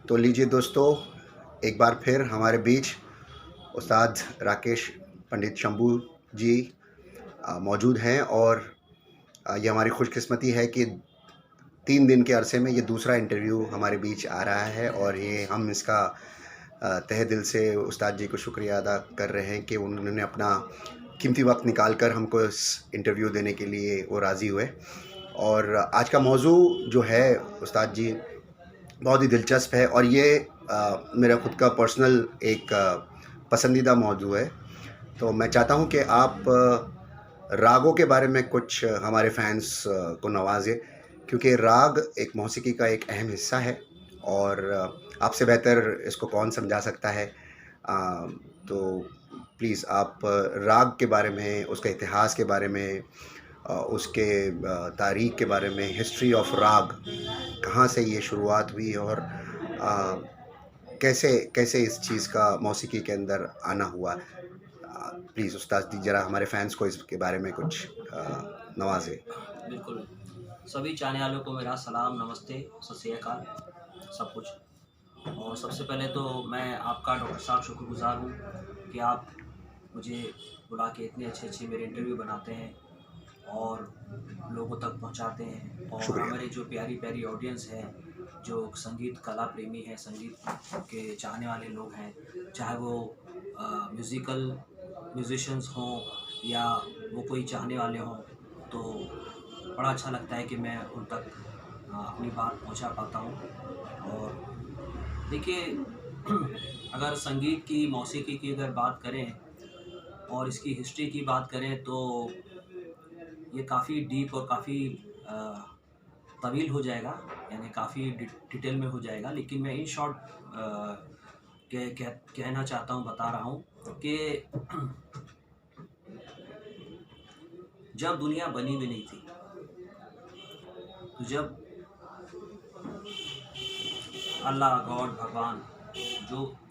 तो लीजिए दोस्तों, एक बार फिर हमारे बीच उस्ताद राकेश पंडित शंभू जी मौजूद हैं और ये हमारी खुशकिस्मती है कि 3 दिन के अरसे में ये दूसरा इंटरव्यू हमारे बीच आ रहा है और ये हम इसका तहे दिल से उस्ताद जी को शुक्रिया अदा कर रहे हैं कि उन्होंने अपना कीमती वक्त निकाल कर हमको इस इंटरव्यू देने के लिए वो राज़ी हुए। और आज का मौजू जो है उस्ताद जी बहुत ही दिलचस्प है और ये मेरा खुद का पर्सनल एक पसंदीदा मौजू है। तो मैं चाहता हूँ कि आप रागों के बारे में कुछ हमारे फैंस को नवाजें, क्योंकि राग एक मौसीकी का एक अहम हिस्सा है और आपसे बेहतर इसको कौन समझा सकता है। तो प्लीज़ आप राग के बारे में, उसके इतिहास के बारे में, उसके तारीख़ के बारे में, हिस्ट्री ऑफ राग, कहाँ से ये शुरुआत हुई और कैसे कैसे इस चीज़ का मौसीकी के अंदर आना हुआ। प्लीज़ उस्ताद जी ज़रा हमारे फैंस को इसके बारे में कुछ नवाजें। बिल्कुल। सभी चाहने वालों को मेरा सलाम, नमस्ते, सत श्री अकाल, सब कुछ। और सबसे पहले तो मैं आपका डॉक्टर साहब शुक्रगुज़ार हूँ कि आप मुझे बुला के इतने अच्छे मेरे इंटरव्यू बनाते हैं और लोगों तक पहुँचाते हैं। और शुक्रिया। हमारे जो प्यारी ऑडियंस है, जो संगीत कला प्रेमी हैं, संगीत के चाहने वाले लोग हैं, चाहे वो म्यूज़िशियंस हों या वो कोई चाहने वाले हों, तो बड़ा अच्छा लगता है कि मैं उन तक अपनी बात पहुंचा पाता हूं। और देखिए, अगर संगीत की, मौसीकी की अगर बात करें और इसकी हिस्ट्री की बात करें तो ये काफ़ी डीप और काफ़ी तवील हो जाएगा, यानी काफ़ी डिटेल में हो जाएगा। लेकिन मैं इन शॉर्ट कहना चाहता हूँ, बता रहा हूँ कि जब दुनिया बनी भी नहीं थी, तो जब अल्लाह, गॉड, भगवान,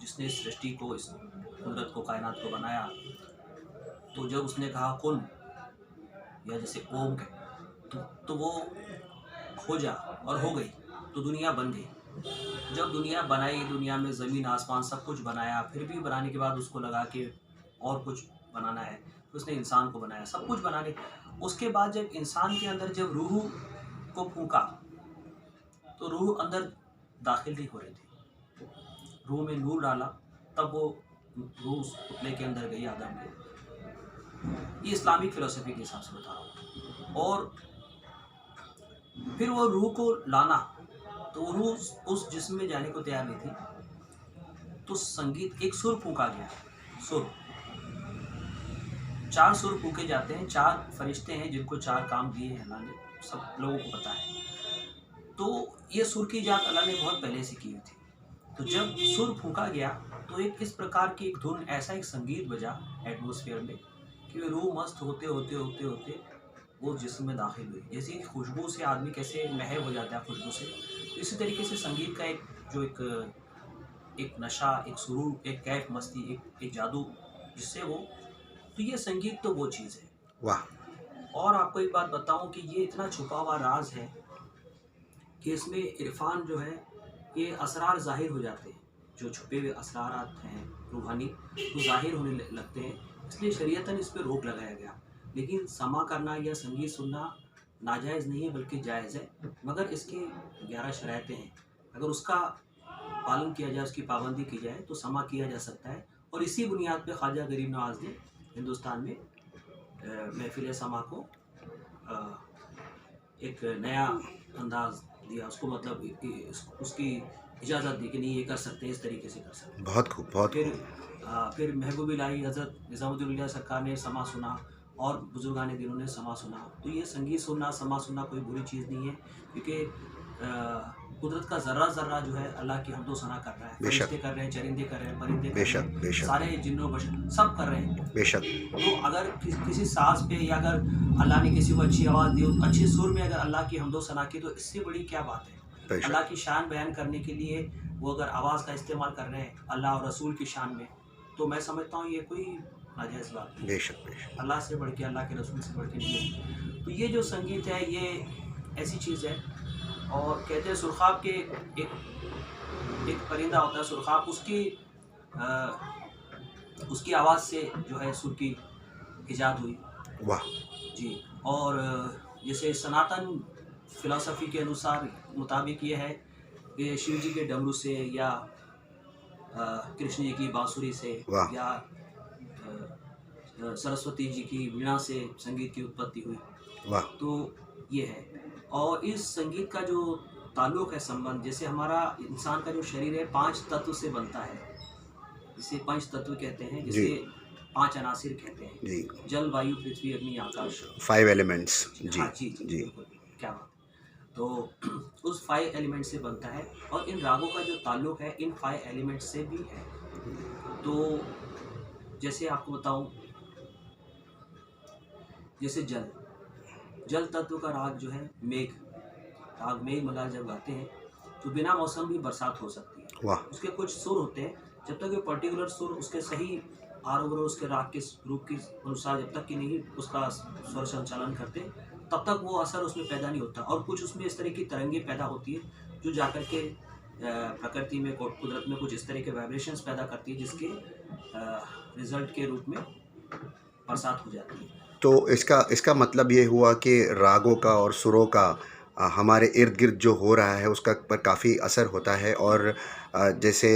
जिसने सृष्टि को, इस कुदरत को, कायनात को बनाया, तो जब उसने कहा कुन, या जैसे ओम के, तो वो हो जा और हो गई, तो दुनिया बन गई। जब दुनिया बनाई, दुनिया में ज़मीन आसमान सब कुछ बनाया, फिर भी बनाने के बाद उसको लगा कि और कुछ बनाना है, तो उसने इंसान को बनाया, सब कुछ बनाने। उसके बाद जब इंसान के अंदर जब रूह को फूंका, तो रूह अंदर दाखिल नहीं हो रही थी, रूह में नूर डाला, तब वो रूह उस पुतले के अंदर गई, आदम के। ये इस्लामिक फ़िलोसफी के हिसाब से बता रहा हूँ। और फिर वो रूह को लाना, तो वो रूह उस जिस्म में जाने को तैयार नहीं थी, तो संगीत, एक सुर फूंका गया। सुर, 4 सुर फूके जाते हैं, 4 फरिश्ते हैं जिनको 4 काम दिए हैं अल्लाह ने, सब लोगों को पता है। तो ये सुर की जात अल्लाह ने बहुत पहले से की हुई थी। तो जब सुर फूका गया, तो एक इस प्रकार की एक धुन, ऐसा एक संगीत बजा एटमॉस्फेयर में कि रूह मस्त होते होते होते होते वो जिस्म में दाखिल हुई। जैसे कि खुशबू से आदमी कैसे महव हो जाता है खुशबू से, तो इसी तरीके से संगीत का एक नशा, एक सुरूर, एक कैफ मस्ती, एक जादू, जिससे वो, तो ये संगीत तो वो चीज़ है। वाह। और आपको एक बात बताऊं कि ये इतना छुपा हुआ राज है कि इसमें इरफान जो है, ये असरार ज़ाहिर हो जाते हैं, जो छुपे हुए असरारात हैं रूहानी, वो ज़ाहिर होने लगते हैं। इसलिए शरीयतन इस पर रोक लगाया गया। लेकिन समा करना या संगीत सुनना नाजायज़ नहीं है, बल्कि जायज़ है, मगर इसके 11 शरायतें हैं। अगर उसका पालन किया जाए, उसकी पाबंदी की जाए, तो समा किया जा सकता है। और इसी बुनियाद पर ख्वाजा गरीब नवाज़ ने हिंदुस्तान में महफिल समा को एक नया अंदाज़ दिया, उसको मतलब उसकी इजाज़त दी कि नहीं, ये कर सकते हैं, इस तरीके से कर सकते हैं। बहुत खूब, बहुत फिर खूब। फिर महबूब इलाही हज़रत निज़ामुद्दीन औलिया सरकार ने समा सुना और बुजुर्गान दिनों ने समा सुना। तो ये संगीत सुनना, समा सुनना कोई बुरी चीज़ नहीं है, क्योंकि कुदरत का ज़र्रा ज़र्रा जो है अल्लाह की हम्दो सना कर रहा है। फरिश्ते कर रहे हैं, चरिंदे कर रहे हैं, परिंदे कर रहे हैं, बेशक। सारे जिन्नो बशर सब कर रहे हैं। बेशक। तो अगर किसी साज पे, या अगर अल्लाह ने किसी को अच्छी आवाज़ दी, अच्छे सुर में अगर अल्लाह की हम्दो सना की, तो इससे बड़ी क्या बात है। अल्लाह की शान बयान करने के लिए वो अगर आवाज़ का इस्तेमाल कर रहे हैं अल्लाह और रसूल की शान में, तो मैं समझता हूँ ये कोई नाजायज़ बात नहीं। बेशक। अल्लाह से बढ़ के, अल्लाह के रसूल से बढ़ के नहीं है। तो ये जो संगीत है, ये ऐसी चीज़ है। और कहते हैं सुरखाब के एक परिंदा होता है सुरखाब, उसकी आवाज़ से जो है सुर की इजाद हुई। वाह। जी। और जैसे सनातन फिलॉसफी के अनुसार मुताबिक ये है कि शिव जी के डमरू से या कृष्ण जी की बांसुरी से वाह। या सरस्वती जी की वीणा से संगीत की उत्पत्ति हुई। वाह। तो ये है। और इस संगीत का जो ताल्लुक है, संबंध, जैसे हमारा इंसान का जो शरीर है 5 तत्व से बनता है, जिसे पंच तत्व कहते हैं, जी। जिसे 5 अनासिर कहते हैं। जी। जल, वायु, पृथ्वी, अग्नि, आकाश। 5 एलिमेंट्स। जी। हाँ जी जी, जी। बिल्कुल, क्या बात है। तो उस 5 एलिमेंट से बनता है और इन रागों का जो ताल्लुक है इन 5 एलिमेंट से भी है। तो जैसे आपको बताऊं, जैसे जल तत्व का राग जो है मेघ, राग मेघ मलार जब गाते हैं तो बिना मौसम भी बरसात हो सकती है। वाह। उसके कुछ सुर होते हैं, जब तक ये पर्टिकुलर सुर उसके सही आरोह अवरोह उसके राग के रूप के अनुसार जब तक कि नहीं उसका स्वर संचालन करते, तब तक वो असर उसमें पैदा नहीं होता। और कुछ उसमें इस तरह की तरंगें पैदा होती है जो जाकर के प्रकृति में, कुदरत में कुछ इस तरह के वाइब्रेशंस पैदा करती है, जिसके रिजल्ट के रूप में बरसात हो जाती है। तो इसका मतलब ये हुआ कि रागों का और सुरों का हमारे इर्द गिर्द जो हो रहा है उसका पर काफ़ी असर होता है। और जैसे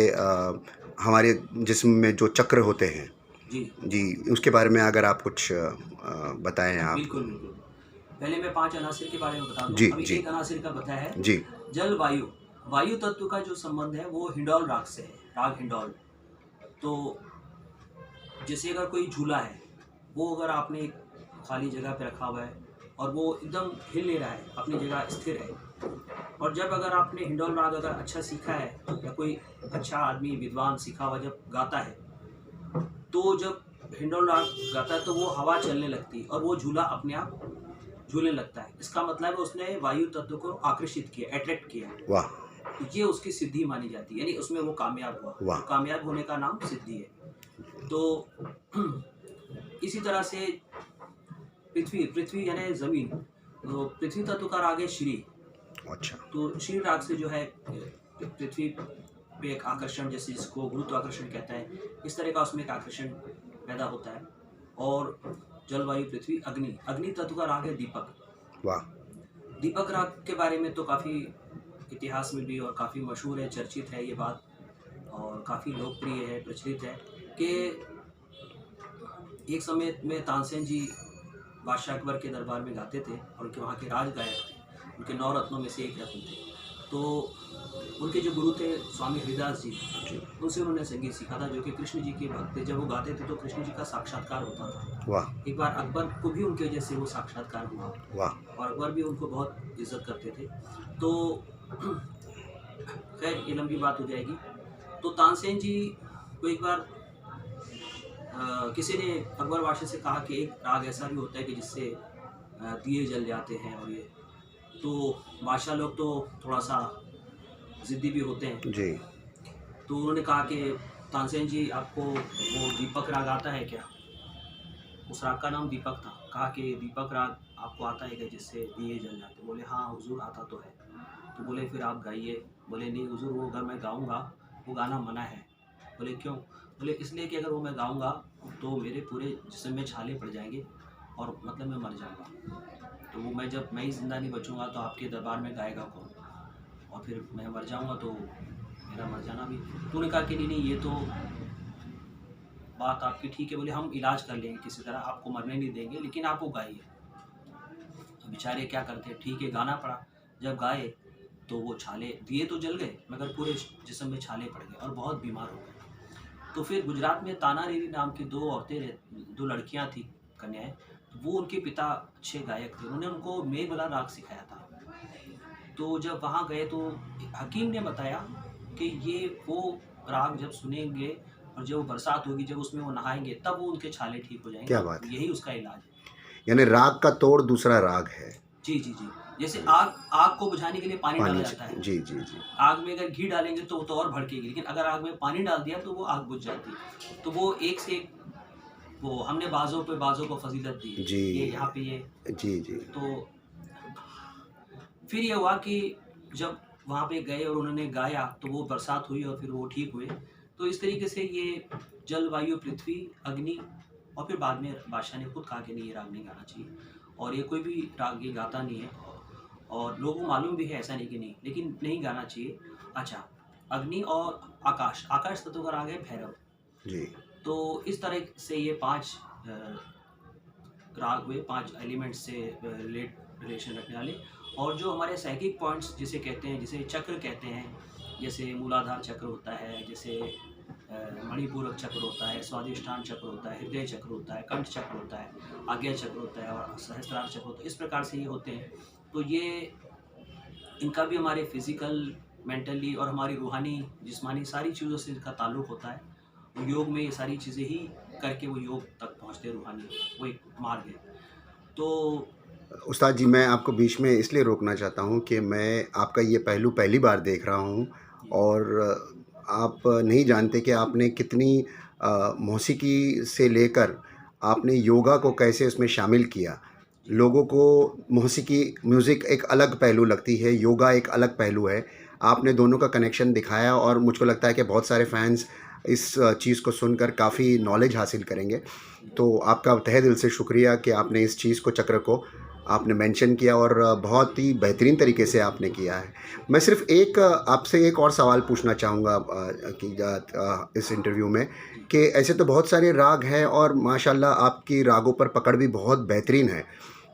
हमारे जिस्म में जो चक्र होते हैं जी जी, उसके बारे में अगर आप कुछ बताएं आप। बिल्कुल बिल्कुल। पहले मैं 5 अनासिर के बारे में बता दूं। जी अभी जी एक अनासिर का बताया है, जी। जल, वायु। वायु तत्व का जो संबंध है वो हिंडौल राग से है, राग हिंडौल। तो जैसे अगर कोई झूला है, वो अगर आपने एक खाली जगह पे रखा हुआ है और वो एकदम हिल नहीं रहा है, अपनी जगह स्थिर है, और जब अगर आपने हिंडौल राग अगर अच्छा सीखा है या कोई अच्छा आदमी विद्वान सीखा हुआ जब गाता है, तो जब हिंडौल राग गाता है तो वो हवा चलने लगती है और वो झूला अपने आप झूलने लगता है। इसका मतलब है उसने वायु तत्व को आकर्षित किया, अट्रैक्ट किया। वाह। तो ये उसकी सिद्धि मानी जाती है, यानी उसमें वो कामयाब हुआ। वाह। तो कामयाब होने का नाम सिद्धि है। तो इसी तरह से पृथ्वी यानी जमीन, तो पृथ्वी तत्व का राग है श्री। अच्छा। तो श्री राग से जो है पृथ्वी पे एक आकर्षण, जैसे जिसको गुरुत्वाकर्षण कहता है, इस तरह का उसमें एक आकर्षण पैदा होता है। और जल, वायु, पृथ्वी, अग्नि तत्व का राग है दीपक। वाह। दीपक राग के बारे में तो काफ़ी इतिहास में भी और काफ़ी मशहूर है, चर्चित है ये बात, और काफ़ी लोकप्रिय है, प्रचलित है कि एक समय में तानसेन जी बादशाह अकबर के दरबार में गाते थे और उनके वहाँ के राज गायक थे, उनके 9 रत्नों में से एक रत्न थे। तो उनके जो गुरु थे स्वामी हरिदास जी, उनसे उन्होंने संगीत सीखा था, जो कि कृष्ण जी के भक्त थे। जब वो गाते थे तो कृष्ण जी का साक्षात्कार होता था। वाह। एक बार अकबर को भी उनके वजह से वो साक्षात्कार हुआ। वाह। और अकबर भी उनको बहुत इज्जत करते थे। तो खैर ये लंबी बात हो जाएगी। तो तानसेन जी को एक बार किसी ने अकबर बादशाह से कहा कि एक राग ऐसा भी होता है कि जिससे दिए जल जाते हैं, और ये तो बादशाह लोग तो थोड़ा सा ज़िद्दी भी होते हैं जी। तो उन्होंने कहा कि तानसेन जी आपको वो दीपक राग आता है क्या? उस राग का नाम दीपक था। कहा कि दीपक राग आपको आता है क्या जिससे दिए जल जाते? बोले हाँ हुजूर आता तो है। तो बोले फिर आप गाइए। बोले नहीं हुजूर, वो अगर मैं गाऊंगा वो गाना मना है। बोले क्यों? बोले इसलिए कि अगर वो मैं गाऊंगा तो मेरे पूरे जिस्म में छाले पड़ जाएंगे और मतलब मैं मर जाऊंगा। तो वो मैं ही जिंदा नहीं बचूंगा तो आपके दरबार में गाएगा कौन? और फिर मैं मर जाऊंगा तो मेरा मर जाना भी। तो उन्होंने कहा कि नहीं ये तो बात आपकी ठीक है। बोले हम इलाज कर लेंगे किसी तरह, आपको मरने नहीं देंगे, लेकिन आप वो गाइए। बेचारे क्या करते, ठीक है गाना पड़ा। जब गाए तो वो छाले, दिए तो जल गए मगर पूरे जिस्म में छाले पड़ गए और बहुत बीमार हो गए। तो फिर गुजरात में ताना रेरी नाम की 2 औरतें, 2 लड़कियां थी, कन्याएं। वो उनके पिता अच्छे गायक थे, उन्होंने उनको मेघला राग सिखाया था। तो जब वहाँ गए तो हकीम ने बताया कि ये वो राग जब सुनेंगे और जब वो बरसात होगी, जब उसमें वो नहाएंगे, तब वो उनके छाले ठीक हो जाएंगे। क्या बात है। यही उसका इलाज है। यानी राग का तोड़ दूसरा राग है। जी जी जी। जैसे आग को बुझाने के लिए पानी डाला जाता है। जी जी जी। आग में अगर घी डालेंगे तो वो तो और भड़केगी, लेकिन अगर आग में पानी डाल दिया तो वो आग बुझ जाती है। तो वो एक से एक, वो हमने बाजों पे बाजों को फजीलत दी जी। ये यहाँ पे ये। जी जी। तो फिर ये हुआ कि जब वहाँ पे गए और उन्होंने गाया तो वो बरसात हुई और फिर वो ठीक हुए। तो इस तरीके से ये जल, वायु, पृथ्वी, अग्नि और फिर बाद में बादशाह ने खुद कहा कि नहीं, ये राग नहीं गाना चाहिए और ये कोई भी राग ये गाता नहीं है और लोगों को मालूम भी है, ऐसा नहीं कि नहीं, लेकिन नहीं गाना चाहिए। अच्छा, अग्नि और आकाश, आकाश तत्व का राग है भैरव। जी। तो इस तरह से ये 5 राग हुए, 5 एलिमेंट्स से रिलेशन रखने वाले। और जो हमारे साइकिक पॉइंट्स जिसे कहते हैं, जिसे चक्र कहते हैं, जैसे मूलाधार चक्र होता है, जैसे मणिपूरक चक्र होता है, स्वादिष्ठान चक्र होता है, हृदय चक्र होता है, कंठ चक्र होता है, आज्ञा चक्र होता है और सहस्त्रार चक्र होता है। इस प्रकार से ये होते हैं। तो ये इनका भी हमारे फिजिकल, मेंटली और हमारी रूहानी, जिस्मानी सारी चीज़ों से इनका ताल्लुक़ होता है। वो योग में ये सारी चीज़ें ही करके वो योग तक पहुँचते हैं, रूहानी, वो एक मार्ग है। तो उस्ताद जी, मैं आपको बीच में इसलिए रोकना चाहता हूँ कि मैं आपका ये पहलू पहली बार देख रहा हूँ और आप नहीं जानते कि आपने कितनी मौसीकी से लेकर आपने योगा को कैसे उसमें शामिल किया। लोगों को मौसीकी म्यूज़िक एक अलग पहलू लगती है, योगा एक अलग पहलू है। आपने दोनों का कनेक्शन दिखाया और मुझको लगता है कि बहुत सारे फैन्स इस चीज़ को सुनकर काफ़ी नॉलेज हासिल करेंगे। तो आपका तहे दिल से शुक्रिया कि आपने इस चीज़ को, चक्र को आपने मेंशन किया और बहुत ही बेहतरीन तरीके से आपने किया है। मैं सिर्फ़ एक आपसे एक और सवाल पूछना चाहूँगा इस इंटरव्यू में कि ऐसे तो बहुत सारे राग हैं और माशाल्लाह आपकी रागों पर पकड़ भी बहुत बेहतरीन है,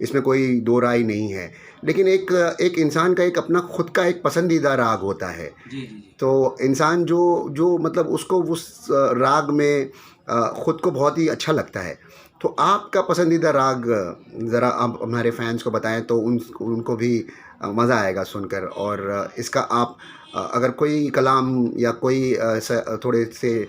इसमें कोई दो राय नहीं है। लेकिन एक इंसान का एक अपना खुद का एक पसंदीदा राग होता है। जी, जी, जी। तो इंसान जो मतलब उसको उस राग में ख़ुद को बहुत ही अच्छा लगता है। तो आपका पसंदीदा राग ज़रा आप हमारे फैन्स को बताएँ तो उनको भी मज़ा आएगा सुनकर। और इसका आप अगर कोई कलाम या कोई थोड़े से